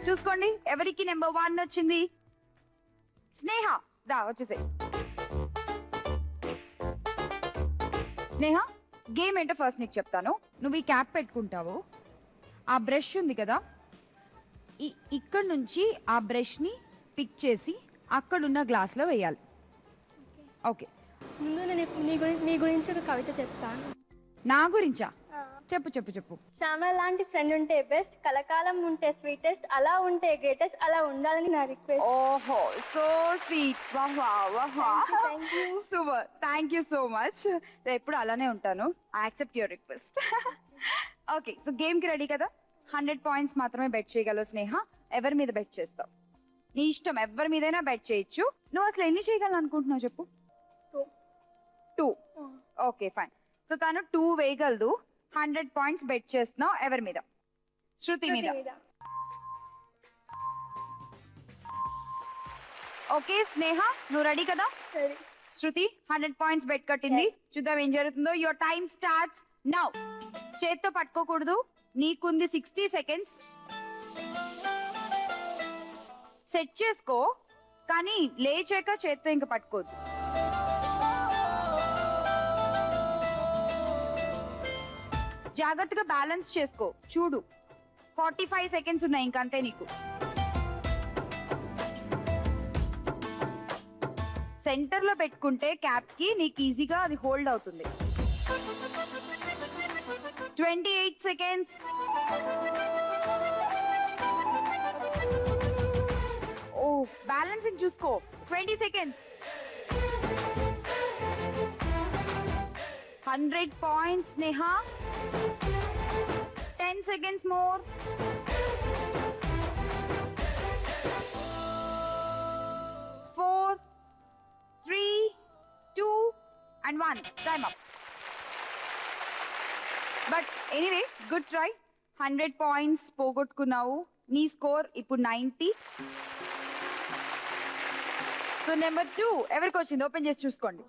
చూసుకోండి ఎవరికి నెంబర్ 1 వచ్చింది. స్నేహ, దా వచ్చేసే. స్నేహ, గేమ్ ఏంటో ఫస్ట్ నీకు చెప్తాను. నువ్వు ఈ క్యాప్ పెట్టుకుంటావు, ఆ బ్రష్ ఉంది కదా, ఇక్కడ నుంచి ఆ బ్రష్ని పిక్ చేసి అక్కడున్న గ్లాస్లో వేయాలి. ఓకే. ముందు నేను నీ గురించి ఒక కవిత చెప్తాను. నా గురించా? చెప్పు చెప్పు చెప్పు. శ్యామ లాంటి ఫ్రెండ్ ఉంటే బెస్ట్, కలకాలం ఉంటే స్వీటెస్ట్, అలా ఉంటే గ్రేటెస్ట్, అలా ఉండాలని నా రిక్వెస్ట్. ఓహో, so sweet. Super, thank you so much. ఎప్పుడు అలానే ఉంటాను. I accept your request. Okay, so గేమ్కి రెడీ కదా? 100 పాయింట్స్ మాత్రమే బెట్ చేయగలవు స్నేహ. ఎవరి మీద బెట్ చేస్తావు? నీ ఇష్టం, ఎవరి మీదైనా బెట్ చేయొచ్చు. నువ్వు అసలు ఎన్ని చేయగలను అనుకుంటున్నావు చెప్పు? 2. Okay fine. సో తను 2 వేయగలదు. 100 పాయింట్స్ బెట్ చేస్తున్నావు ఎవరి మీద? శృతి మీద. ఓకే స్నేహ, నువ్వు రెడీ కదా? శృతి 100 పాయింట్స్ బెట్ కట్టింది. చూద్దాం ఏం జరుగుతుందో. Your time starts now. చేత్తో పట్టుకోకూడదు. నీకుంది 60 సెకండ్స్. సెట్ చేసుకో, కానీ లేచాక చేత్తో ఇంకా పట్టుకోవద్దు. జాగ్రత్తగా బ్యాలెన్స్ చేసుకో. చూడు 45 సెకండ్స్ ఉన్నాయి, ఇంకంతే నీకు. సెంటర్ లో పెట్టుకుంటే క్యాప్ కి నీకు ఈజీగా అది హోల్డ్ అవుతుంది. 28 సెకండ్స్. ఓ, బ్యాలెన్సింగ్ చూసుకో. 20 seconds. 100 points, Neha. 10 seconds more. 4, 3, 2, and 1. Time up. But anyway, good try. 100 points పోగొట్టుకున్నావు. నీ స్కోర్ ఇప్పుడు 90. సో నెంబర్ 2 ఎవరికి వచ్చింది? ఓపెన్ చేసి చూసుకోండి.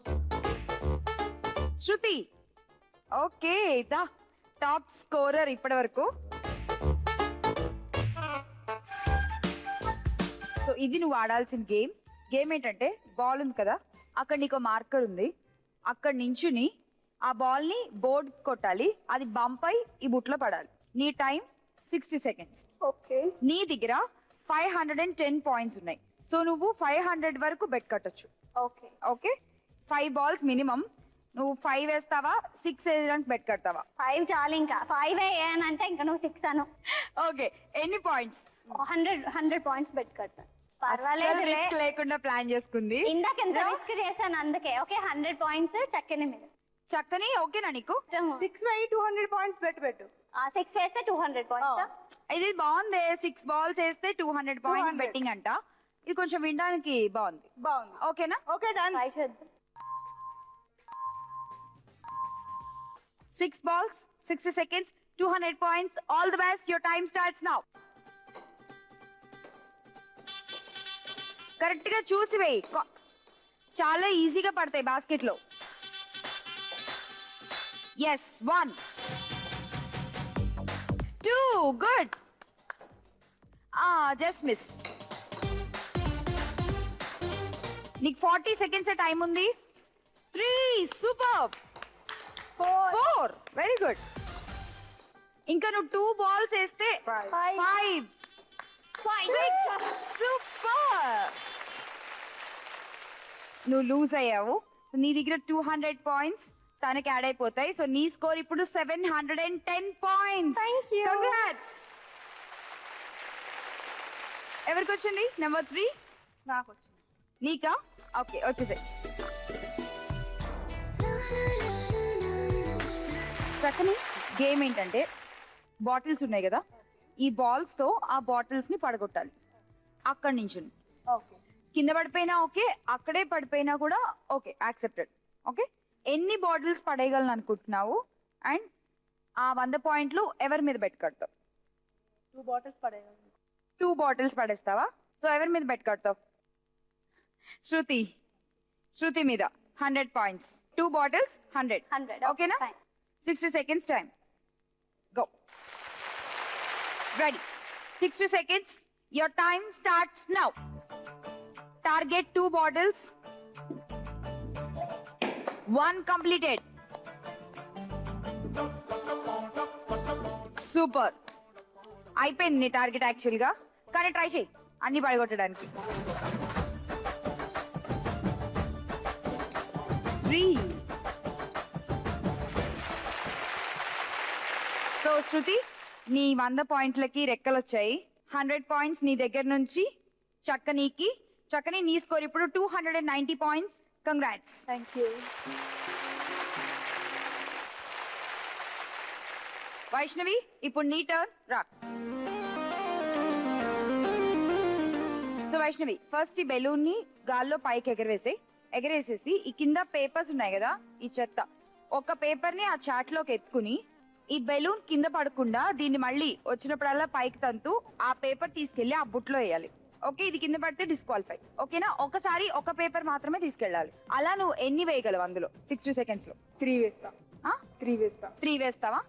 శృతి. ఓకే, దా టాప్ స్కోరర్ ఇప్పటి వరకు. సో ఇది నువ్వు ఆడాల్సిన గేమ్. గేమ్ ఏంటంటే, బాల్ ఉంది కదా, అక్కడ నీకు మార్కర్ ఉంది. అక్కడ నించుని ఆ బాల్ ని బోర్డ్ కొట్టాలి. అది బంప్ అయి ఈ బుట్లో పడాలి. నీ టైం 60 సెకండ్స్. ఓకే. నీ దగ్గర 510 పాయింట్స్ ఉన్నాయి. సో నువ్వు 500 వరకు బెట్ కట్టొచ్చు. ఓకే. Okay, 5 balls minimum. నువ్వు 5 వేస్తావా, 6 వేయడానికి బెట్ కడతావా? 5 చాలు. ఇంకా 5 వేయనంటే ఇంకా నువ్వు 6 అను. ఓకే, ఎన్ని పాయింట్స్? 100 పాయింట్స్ బెట్ కడతాను. పర్వాలేదు, రిస్క్ లేకుండా ప్లాన్ చేసుకుంది. ఇందాక ఎంత రిస్క్ చేశాను అందుకే. ఓకే, 100 పాయింట్స్ చక్కని మీద. చక్కని. ఓకేనా నీకు? 6 వేయి 200 పాయింట్స్ పెట్టు. 6 వేస్తే 200 పాయింట్స్. ఇది బాగుంది. 6 బాల్స్ వేస్తే 200 పాయింట్స్ 200. బెట్టింగ్ అంట. ఇది కొంచెం వినడానికి బాగుంది. ఓకేనా? Okay done. 6 balls, 60 seconds, 200 points. All the best. Your time starts now. Correct గా చూసి వేయి. చాలా ఈజీగా పడతాయి బాస్కెట్ లో. Yes, 1, 2, good. Just miss. నీకు 40 సెకండ్స్ టైం ఉంది. 3, సూపర్. 4, very good. ఇంకా నువ్వు 2 బాల్స్ వేస్తే 5, 6, సూపర్. నువ్వు లూజ్ అయ్యావు. నీ దగ్గర 200 పాయింట్స్ తనకి యాడ్ అయిపోతాయి. సో నీ స్కోర్ ఇప్పుడు 710 పాయింట్స్. Thank you. కంగ్రాట్స్. ఎవరికి వచ్చింది? నెంబర్ 3 నాకు వచ్చింది. నీకా? ఓకే, వచ్చేసాయి. చక్కని గేమ్ ఏంటంటే, బాటిల్స్ ఉన్నాయి కదా, ఈ బాల్స్ తో ఆ బాటిల్స్ ని పడగొట్టాలి. అక్కడి నుంచి ఓకే. కింద పడిపోయినా ఓకే, అక్కడే పడిపోయినా కూడా ఓకే, యాక్సెప్టెడ్. ఓకే, ఎన్ని బాటిల్స్ పడేయగలను అనుకుంటున్నావు? అండ్ ఆ 100 పాయింట్లు ఎవరి మీద బెట్ కడతావు? 2 బాటిల్స్ పడేయాలి. 2 బాటిల్స్ పడేస్తావా? సో ఎవరి మీద బెట్ కడతావు? శృతి మీద 100 పాయింట్స్. 2 బాటిల్స్ 100. ఓకేనా? 60 seconds time. Go. Ready. 60 seconds. Your time starts now. Target 2 bottles. 1 completed. Super. అయిపోయింది నీ టార్గెట్ యాక్చువల్ గా, కానీ ట్రై చేయి అన్ని పడగొట్టడానికి. 3. సో శృతి, నీ 100 పాయింట్లకి రెక్కలు వచ్చాయి. 100 పాయింట్స్ నీ దగ్గర నుంచి చక్కని నీ స్కోర్ ఇప్పుడు 290 points. Congrats. Thank you. Vaishnavi, ఇప్పుడు నీ టర్న్ రా. సో వైష్ణవి, ఫస్ట్ ఈ బెలూన్ ని గాల్లో పైకి ఎగరేసేసి ఈ కింద పేపర్స్ ఉన్నాయి కదా, ఈ చెత్త ఒక పేపర్ ని ఆ చాట్ లోకి ఎత్తుకుని ఈ బెలూన్ కింద పడకుండా దీన్ని మళ్ళీ వచ్చినప్పుడల్లా పైకి తంతూ ఆ పేపర్ తీసుకెళ్లి ఆ బుట్లో వేయాలి. ఓకే, ఇది కింద పడితే డిస్క్వాలిఫై. ఓకేనా? ఒకసారి ఒక పేపర్ మాత్రమే తీసుకెళ్ళాలి. అలా నువ్వు ఎన్ని వేయగలవు అందులో 60 సెకండ్స్ లో? 3 వేస్తా. 3 వేస్తావా?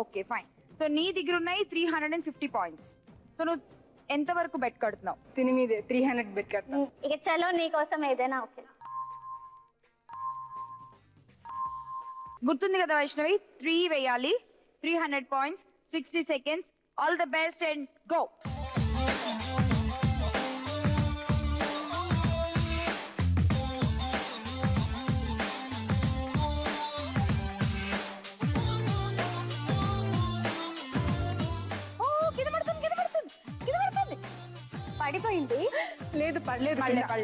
Okay fine. సో నీ దగ్గర ఉన్నాయి 350 పాయింట్స్. సో నువ్వు ఎంత వరకు బెట్ కడుతున్నావు? దీని మీదే 300 బెట్ కడతా. ఇక చలో నీకోసం ఏదైనా ఓకే. గుర్తుంది కదా వైష్ణవి, 3 వేయాలి. 300 points, 60 seconds. All the best and go. పడిపోయింది. లేదు పడలేదు. పడలేదు.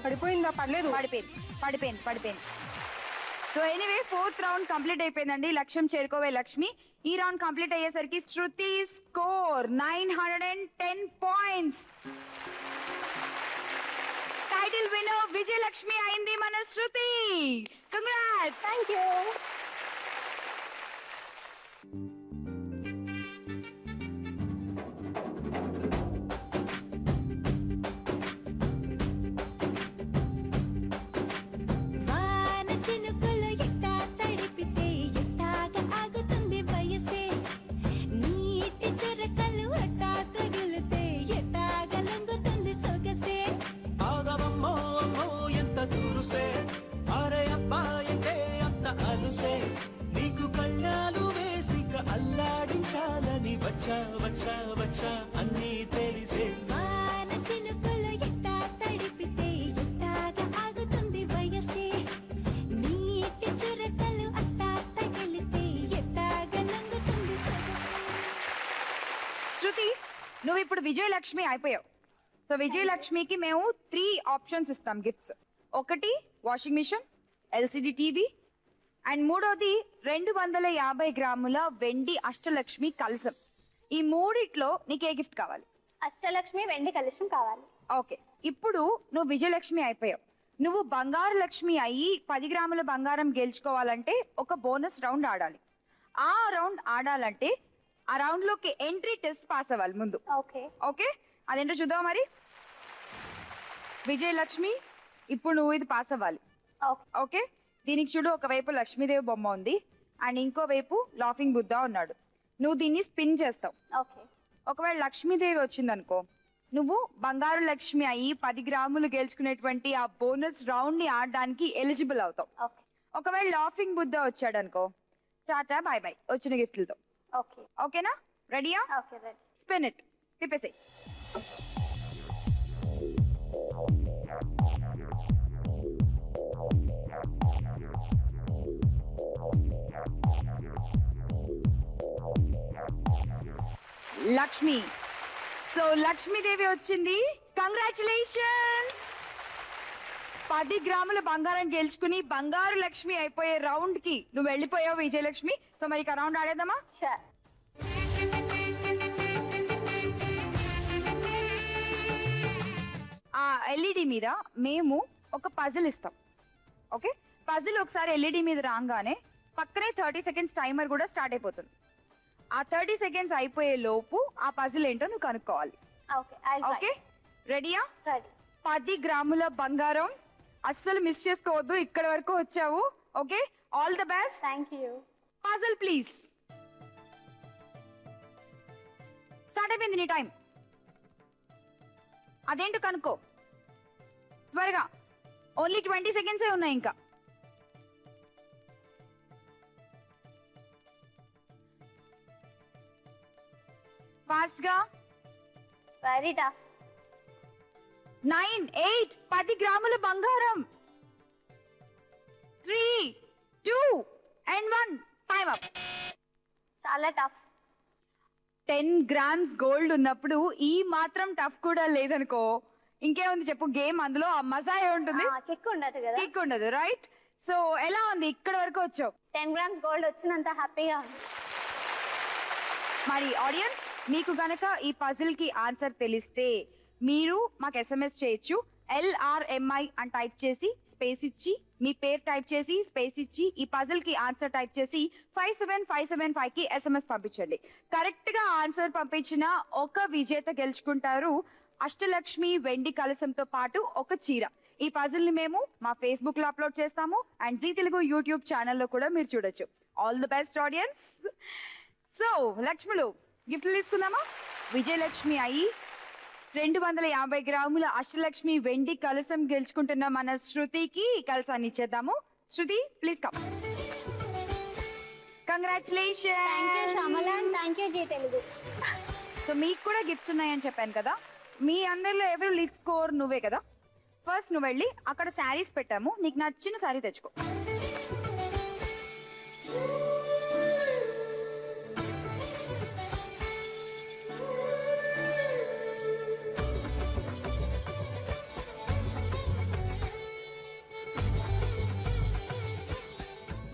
పడిపోయిందా? పడలేదు. పడిపోయింది. So anyway 4th round complete అయిపోయిందండి. లక్ష్యం చేరుకోవే లక్ష్మి. ఈ రౌండ్ కంప్లీట్ అయ్యేసరికి Shruti score 910 points. Title winner Vijayalakshmi అయింది మన శృతి. కంగ్రాట్స్. Thank you. వాన చినుకులు ఎట్టా తడిపితే ఎట్టాగా ఆగుతుంది వయసే, నీటి చురకలు అట్టా తగిలితే ఎట్టాగా లొంగుతుంది సొగసే. ఆగవమ్మో అమ్మో ఎంత దూరుసే, అరే అబ్బాయంటే అంత అలుసే, నీకు కళ్ళాలు వేసిక అల్లాడించాలని వచ్చా అన్నీ తెలిసే. వాన చినుకులు ఎట్టా తడిపితే ఎట్టాగా ఆగుతుంది వయసే, నీటి చురకలు అట్టా తగిలితే ఎట్టాగా లొంగుతుంది సొగసే. శృతి, నువ్వు ఇప్పుడు విజయలక్ష్మి అయిపోయావు. సో విజయలక్ష్మికి మేము 3 ఆప్షన్స్ ఇస్తాం గిఫ్ట్స్. ఒకటి washing machine, LCD TV, and మూడోది 250 గ్రాముల వెండి అష్టలక్ష్మి కలశం. ఈ మూడిట్లో నీకు ఏ గిఫ్ట్ కావాలి? అష్టలక్ష్మి వెండి కలశం కావాలి. ఓకే, ఇప్పుడు నువ్వు విజయలక్ష్మి అయిపోయావు. నువ్వు బంగారు లక్ష్మి అయ్యి 10 గ్రాముల బంగారం గెలుచుకోవాలంటే ఒక బోనస్ రౌండ్ ఆడాలి. ఆ రౌండ్ ఆడాలంటే ఆ రౌండ్ లోకి ఎంట్రీ టెస్ట్ పాస్ అవ్వాలి ముందు. ఓకే, అదేంటో చూద్దాం మరి. విజయలక్ష్మి, ఇప్పుడు నువ్వు ఇది పాస్ అవ్వాలి. ఓకే, దీనికి చూడు, ఒకవైపు లక్ష్మీదేవి బొమ్మ ఉంది అండ్ ఇంకోవైపు లాఫింగ్ బుద్ధ ఉన్నాడు. నువ్వు దీన్ని స్పిన్ చేస్తావు. ఒకవేళ లక్ష్మీదేవి వచ్చిందనుకో, నువ్వు బంగారు లక్ష్మి అయ్యి 10 గ్రాములు గెలుచుకునేటువంటి ఆ బోనస్ రౌండ్ ని ఆడడానికి ఎలిజిబుల్ అవుతావు. ఒకవేళ లాఫింగ్ బుద్ధ వచ్చాడనుకో, టాటా బై బై వచ్చిన గిఫ్ట్లతో. ఓకేనా? రెడీయా? స్పిన్ ఇట్, తిప్పేసే. లక్ష్మి. సో లక్ష్మీదేవి వచ్చింది. కంగ్రాచులేషన్స్. 10 గ్రాముల బంగారం గెలుచుకుని బంగారు లక్ష్మి అయిపోయే రౌండ్ కి నువ్వు వెళ్ళిపోయావు విజయలక్ష్మి. సో మరి ఇక రౌండ్ ఆడేద్దామా? ఆ LED మీద మేము ఒక పజిల్ ఇస్తాం. ఓకే, పజిల్ ఒకసారి LED మీద రాగానే పక్కనే 30 సెకండ్స్ టైమర్ కూడా స్టార్ట్ అయిపోతుంది. ఆ 30 సెకండ్స్ అయిపోయే లోపు ఆ పజిల్ ఏంటో నువ్వు కనుక్కోవాలి. ఓకే, రెడీయా? 10 గ్రాముల బంగారం అస్సలు మిస్ చేసుకోవద్దు. ఇక్కడ వరకు వచ్చావు. Okay, all the best. Thank you. Puzzle please. Start అయిపోయింది నీ టైం. అదేంటో కనుక్కో త్వరగా. ఓన్లీ 20 సెకండ్సే ఉన్నాయి ఇంకా. ఫాస్ట్ గా. Very tough. 9, 8, 10 గ్రాముల బంగారం. 3, 2 and 1. Time up. చాలా టఫ్. 10 grams గోల్డ్ ఉన్నప్పుడు ఈ మాత్రం టఫ్ కూడా లేదనుకో, ఇంకేముంది చెప్పు. గేమ్ అందులో ఆ మజా ఉంటుంది, కిక్ ఉండదు కదా. కిక్ ఉండదు, రైట్? సో ఎలా ఉంది? ఇక్కడ వరకు వచ్చావు. 10 grams గోల్డ్ వచ్చినంత హ్యాపీగా ఉంది. మరి ఆడియన్స్, మీకు గనక ఈ పజిల్ కి ఆన్సర్ తెలిస్తే మీరు మాకు SMS చేయొచ్చు. LRMI అని టైప్ చేసి స్పేస్ ఇచ్చి మీ పేరు టైప్ చేసి స్పేస్ ఇచ్చి ఈ పజిల్ కి ఆన్సర్ టైప్ చేసి 57575 కి SMS పంపించండి. కరెక్ట్ గా ఆన్సర్ పంపించిన ఒక విజేత గెలుచుకుంటారు అష్టలక్ష్మి వెండి కలశంతో పాటు ఒక చీర. ఈ పజిల్ ని మేము మా ఫేస్బుక్ లో అప్లోడ్ చేస్తాము అండ్ జీ తెలుగు యూట్యూబ్ ఛానల్లో కూడా మీరు చూడొచ్చు. All the best audience. So లక్ష్ములు, గిఫ్ట్లు తీసుకుందామా? విజయలక్ష్మి అయ్యి 250 గ్రాముల అష్టలక్ష్మి వెండి కలశం గెలుచుకుంటున్న మన శృతికి కలసాన్ని ఇచ్చేద్దాము. Shruti, please come. Congratulation. Thank you Shyamalan, thank you Zee Telugu. So మీకు కూడా గిఫ్ట్స్ ఉన్నాయని చెప్పాను కదా. మీ అందరిలో ఎవరు లీడ్ స్కోర్? నువ్వే కదా. ఫస్ట్ నువ్వు వెళ్ళి అక్కడ శారీస్ పెట్టాము, నీకు నచ్చిన శారీ తెచ్చుకో.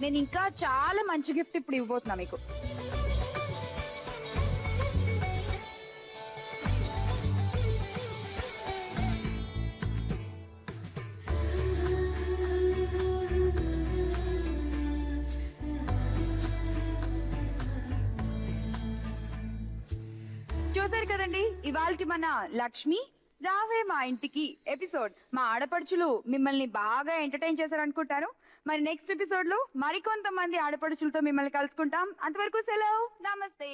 నేను ఇంకా చాలా మంచి గిఫ్ట్ ఇప్పుడు ఇవ్వబోతున్నా మీకు. చూసారు కదండి ఇవాల్టి మన లక్ష్మి రావే మా ఇంటికి ఎపిసోడ్. మా ఆడపడుచులు మిమ్మల్ని బాగా ఎంటర్టైన్ చేశారు అనుకుంటారు. మరి నెక్స్ట్ ఎపిసోడ్ లో మరికొంతమంది ఆడపడుచులతో మిమ్మల్ని కలుసుకుంటాం. అంతవరకు సెలవు, నమస్తే.